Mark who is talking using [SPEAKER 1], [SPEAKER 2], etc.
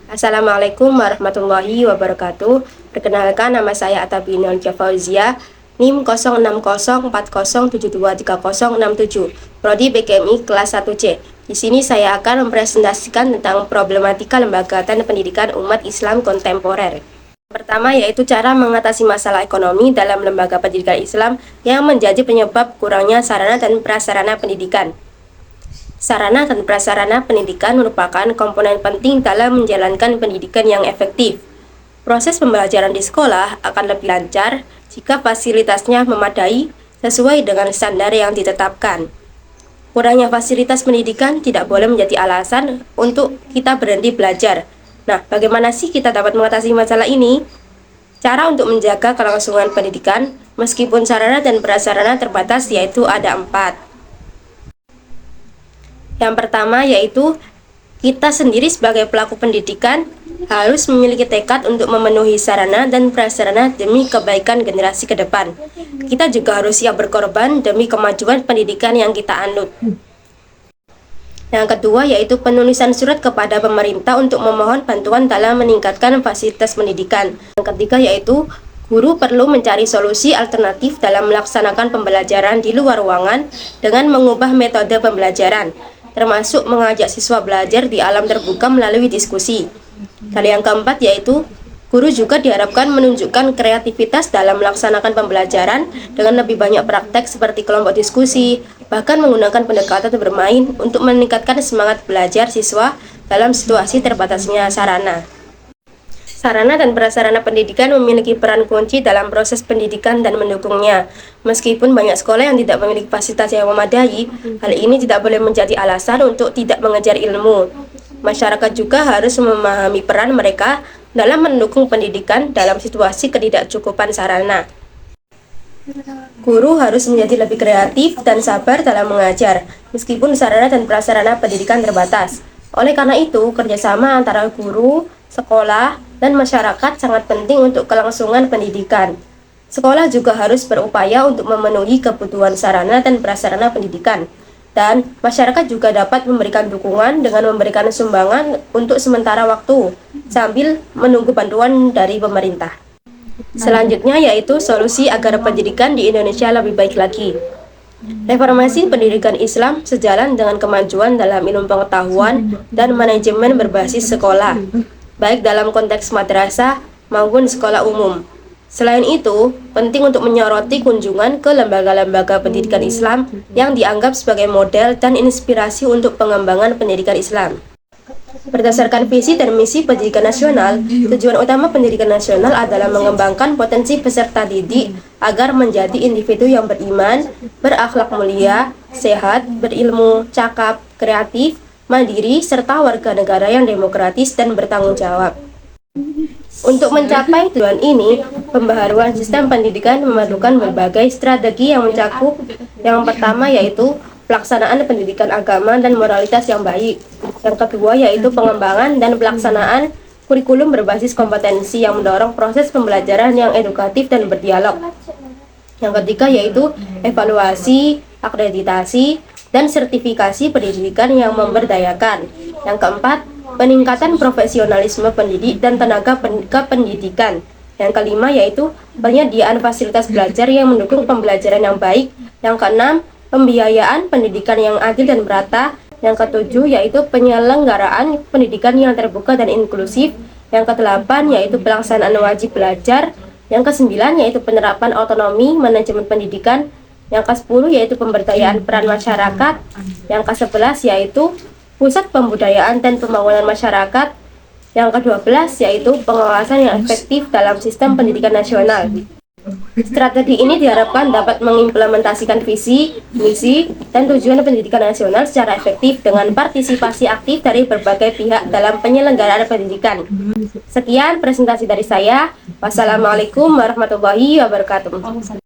[SPEAKER 1] Assalamualaikum warahmatullahi wabarakatuh. Perkenalkan, nama saya Atta Binul Fauzia, NIM 060407230067, Prodi BKMI kelas 1C. Di sini saya akan mempresentasikan tentang problematika lembaga dan pendidikan umat Islam kontemporer. Pertama yaitu cara mengatasi masalah ekonomi dalam lembaga pendidikan Islam yang menjadi penyebab kurangnya sarana dan prasarana pendidikan. Sarana dan prasarana pendidikan merupakan komponen penting dalam menjalankan pendidikan yang efektif. Proses pembelajaran di sekolah akan lebih lancar jika fasilitasnya memadai sesuai dengan standar yang ditetapkan. Kurangnya fasilitas pendidikan tidak boleh menjadi alasan untuk kita berhenti belajar. Nah, bagaimana sih kita dapat mengatasi masalah ini? Cara untuk menjaga kelangsungan pendidikan, meskipun sarana dan prasarana terbatas, yaitu ada 4. Yang pertama yaitu kita sendiri sebagai pelaku pendidikan harus memiliki tekad untuk memenuhi sarana dan prasarana demi kebaikan generasi ke depan. Kita juga harus siap berkorban demi kemajuan pendidikan yang kita anut. Yang kedua yaitu penulisan surat kepada pemerintah untuk memohon bantuan dalam meningkatkan fasilitas pendidikan. Yang ketiga yaitu guru perlu mencari solusi alternatif dalam melaksanakan pembelajaran di luar ruangan dengan mengubah metode pembelajaran, termasuk mengajak siswa belajar di alam terbuka melalui diskusi. Dan yang keempat yaitu guru juga diharapkan menunjukkan kreativitas dalam melaksanakan pembelajaran dengan lebih banyak praktek seperti kelompok diskusi, bahkan menggunakan pendekatan bermain untuk meningkatkan semangat belajar siswa dalam situasi terbatasnya sarana. Sarana dan prasarana pendidikan memiliki peran kunci dalam proses pendidikan dan mendukungnya. Meskipun banyak sekolah yang tidak memiliki fasilitas yang memadai, hal ini tidak boleh menjadi alasan untuk tidak mengejar ilmu. Masyarakat juga harus memahami peran mereka dalam mendukung pendidikan dalam situasi ketidakcukupan sarana. Guru harus menjadi lebih kreatif dan sabar dalam mengajar, meskipun sarana dan prasarana pendidikan terbatas. Oleh karena itu, kerjasama antara guru, sekolah, dan masyarakat sangat penting untuk kelangsungan pendidikan. Sekolah juga harus berupaya untuk memenuhi kebutuhan sarana dan prasarana pendidikan. Dan masyarakat juga dapat memberikan dukungan dengan memberikan sumbangan untuk sementara waktu, sambil menunggu bantuan dari pemerintah. Selanjutnya yaitu solusi agar pendidikan di Indonesia lebih baik lagi. Reformasi pendidikan Islam sejalan dengan kemajuan dalam ilmu pengetahuan dan manajemen berbasis sekolah, baik dalam konteks madrasah maupun sekolah umum. Selain itu, penting untuk menyoroti kunjungan ke lembaga-lembaga pendidikan Islam yang dianggap sebagai model dan inspirasi untuk pengembangan pendidikan Islam. Berdasarkan visi dan misi pendidikan nasional, tujuan utama pendidikan nasional adalah mengembangkan potensi peserta didik agar menjadi individu yang beriman, berakhlak mulia, sehat, berilmu, cakap, kreatif, mandiri, serta warga negara yang demokratis dan bertanggung jawab. Untuk mencapai tujuan ini, pembaharuan sistem pendidikan memerlukan berbagai strategi yang mencakup. Yang pertama yaitu pelaksanaan pendidikan agama dan moralitas yang baik. Yang kedua yaitu pengembangan dan pelaksanaan kurikulum berbasis kompetensi yang mendorong proses pembelajaran yang edukatif dan berdialog. Yang ketiga yaitu evaluasi, akreditasi, dan sertifikasi pendidikan yang memberdayakan. Yang keempat, peningkatan profesionalisme pendidik dan tenaga kependidikan. Yang kelima yaitu penyediaan fasilitas belajar yang mendukung pembelajaran yang baik. Yang keenam, pembiayaan pendidikan yang adil dan merata. Yang ketujuh yaitu penyelenggaraan pendidikan yang terbuka dan inklusif. Yang kedelapan yaitu pelaksanaan wajib belajar. Yang kesembilan yaitu penerapan otonomi manajemen pendidikan. Yang ke-10 yaitu pemberdayaan peran masyarakat. Yang ke-11 yaitu pusat pembudayaan dan pembangunan masyarakat. Yang ke-12 yaitu pengawasan yang efektif dalam sistem pendidikan nasional. Strategi ini diharapkan dapat mengimplementasikan visi, misi, dan tujuan pendidikan nasional secara efektif dengan partisipasi aktif dari berbagai pihak dalam penyelenggaraan pendidikan. Sekian presentasi dari saya. Wassalamualaikum warahmatullahi wabarakatuh.